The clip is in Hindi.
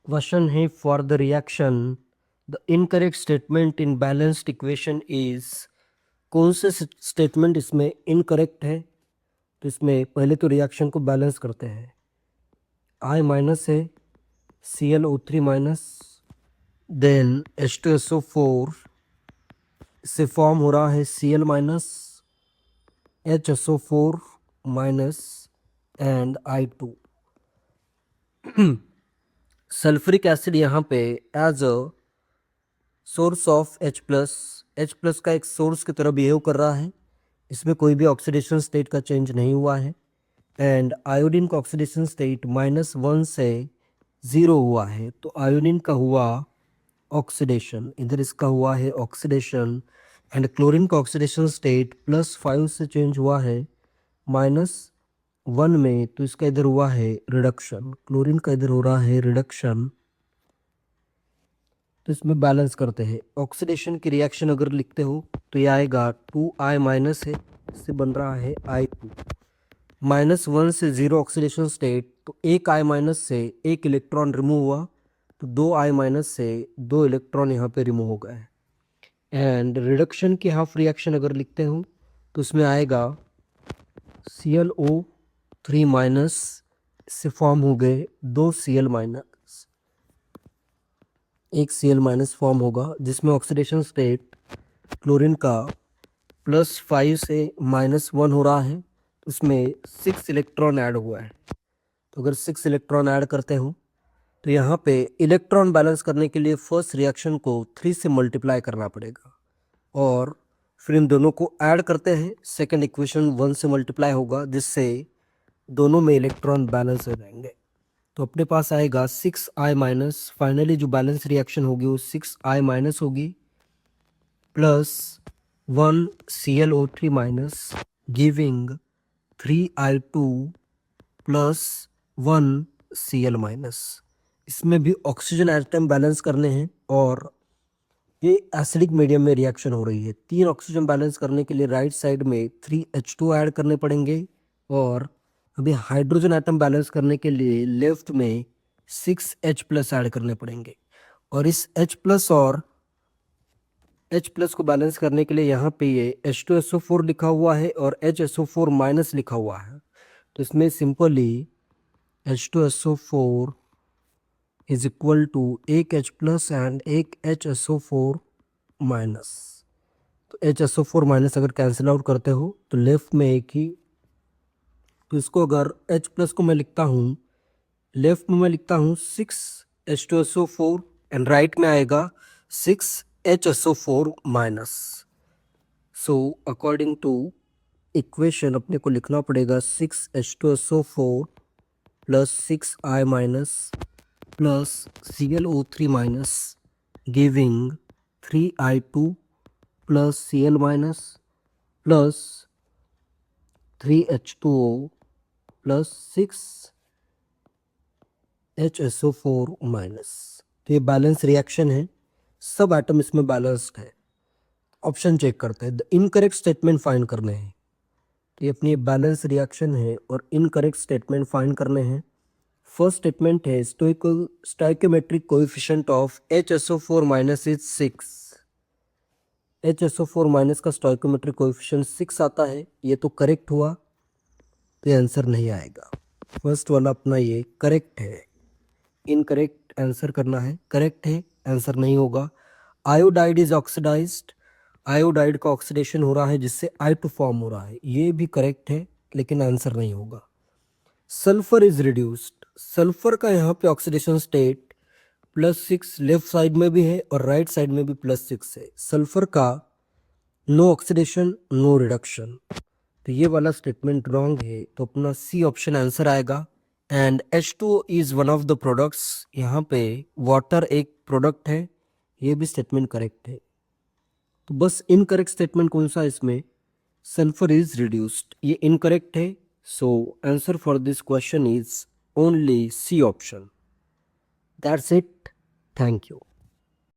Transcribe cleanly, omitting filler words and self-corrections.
क्वेश्चन है for the reaction the incorrect statement in balanced equation is. कौन से स्टेटमेंट इसमें इनकरेक्ट है? तो इसमें पहले तो रिएक्शन को बैलेंस करते हैं। आई माइनस है, ClO3 माइनस, देन H2SO4 से फॉर्म हो रहा है Cl minus, HSO4 minus and I2। Sulphuric acid यहाँ पे as a source of H plus का एक सोर्स की तरह बिहेव कर रहा है। इसमें कोई भी ऑक्सीडेशन स्टेट का चेंज नहीं हुआ है। एंड आयोडीन का ऑक्सीडेशन स्टेट -1 से 0 हुआ है। तो आयोडीन का हुआ ऑक्सीडेशन, इधर इसका हुआ है ऑक्सीडेशन। एंड क्लोरीन का ऑक्सीडेशन स्टेट +5 से चेंज हुआ है -1 में। तो इसका इधर हुआ है रिडक्शन, क्लोरीन का इधर हो रहा है रिडक्शन। तो इसमें बैलेंस करते हैं। ऑक्सीडेशन की रिएक्शन अगर लिखते हो तो ये आएगा 2I माइनस है, इससे बन रहा है I2। -1 से 0 ऑक्सीडेशन स्टेट, तो एक I माइनस से एक इलेक्ट्रॉन रिमूव हुआ, तो 2I माइनस से 2 इलेक्ट्रॉन यहाँ पे रिमूव हो गए। एंड रिडक्शन की हाफ रिएक्शन अगर लिखते हो तो उसमें आएगा ClO3 माइनस से फॉर्म हो गए 2 Cl माइनस, एक Cl माइनस फॉर्म होगा जिसमें ऑक्सीडेशन स्टेट क्लोरीन का +5 से -1 हो रहा है। उसमें 6 इलेक्ट्रॉन ऐड हुआ है। तो अगर 6 इलेक्ट्रॉन ऐड करते हो तो यहाँ पे इलेक्ट्रॉन बैलेंस करने के लिए फर्स्ट रिएक्शन को 3 से मल्टीप्लाई करना पड़ेगा और फिर इन दोनों को ऐड करते हैं। सेकंड इक्वेशन 1 से मल्टीप्लाई होगा जिससे दोनों में इलेक्ट्रॉन बैलेंस हो जाएंगे। तो अपने पास आएगा 6I माइनस। फाइनली जो बैलेंस रिएक्शन होगी वो 6I माइनस होगी +1 ClO3 minus giving 3I2 +1 Cl minus. इसमें भी ऑक्सीजन एटम बैलेंस करने हैं और ये एसिडिक मीडियम में रिएक्शन हो रही है। 3 ऑक्सीजन बैलेंस करने के लिए राइट साइड में 3H2 ऐड करने पड़ेंगे और अभी हाइड्रोजन एटम बैलेंस करने के लिए लेफ्ट में 6H+ ऐड करने पड़ेंगे। और इस H+ और H+ को बैलेंस करने के लिए यहाँ पे ये H2SO4 लिखा हुआ है और HSO4 माइनस लिखा हुआ है। तो इसमें simply H2SO4 is equal to एक H+ एंड एक HSO4 माइनस। तो HSO4 माइनस अगर कैंसिल आउट करते हो तो लेफ्ट में एक ही, तो इसको अगर H+ को मैं लिखता हूँ, लेफ्ट में मैं लिखता हूँ 6H2SO4 एंड राइट में आएगा 6HSO4 minus. So according to equation अपने को लिखना पड़ेगा 6H2SO4 +6I minus +ClO3 minus giving 3I2 +Cl minus +3H2O +6HSO4 minus. तो ये बैलेंस रिएक्शन है, सब एटम इसमें बैलेंस्ड है। ऑप्शन चेक करते हैं, द इनकरेक्ट स्टेटमेंट फाइंड करने हैं। तो ये अपनी बैलेंस रिएक्शन है और इनकरेक्ट स्टेटमेंट फाइंड करने हैं। फर्स्ट स्टेटमेंट है stoichiometric coefficient of HSO4 minus is 6। HSO4 minus का स्टोइकोमेट्रिक कोएफिशिएंट 6 आता है। ये तो करेक्ट हुआ, तो ये आंसर नहीं आएगा। फर्स्ट वाला अपना ये करेक्ट है, इनकरेक्ट आंसर करना है। करेक्ट है, आंसर नहीं होगा। आयोडाइड इज ऑक्सीडाइज्ड, आयोडाइड का ऑक्सीडेशन हो रहा है जिससे I2 फॉर्म हो रहा है, ये भी करेक्ट है लेकिन आंसर नहीं होगा। सल्फर इज रिड्यूस्ड, सल्फर का यहाँ पे ऑक्सीडेशन स्टेट +6 लेफ्ट साइड में भी है और राइट साइड में भी +6 है। सल्फर का नो ऑक्सीडेशन नो रिडक्शन, तो ये वाला स्टेटमेंट रॉन्ग है। तो अपना सी ऑप्शन आंसर आएगा। And H2O is one of the products, यहाँ पे वाटर एक प्रोडक्ट है, ये भी स्टेटमेंट करेक्ट है। तो बस इनकरेक्ट स्टेटमेंट कौन सा है इसमें, सल्फर इज रिड्यूस्ड, ये इनकरेक्ट है। So answer for this question is only C option. That's it, thank you.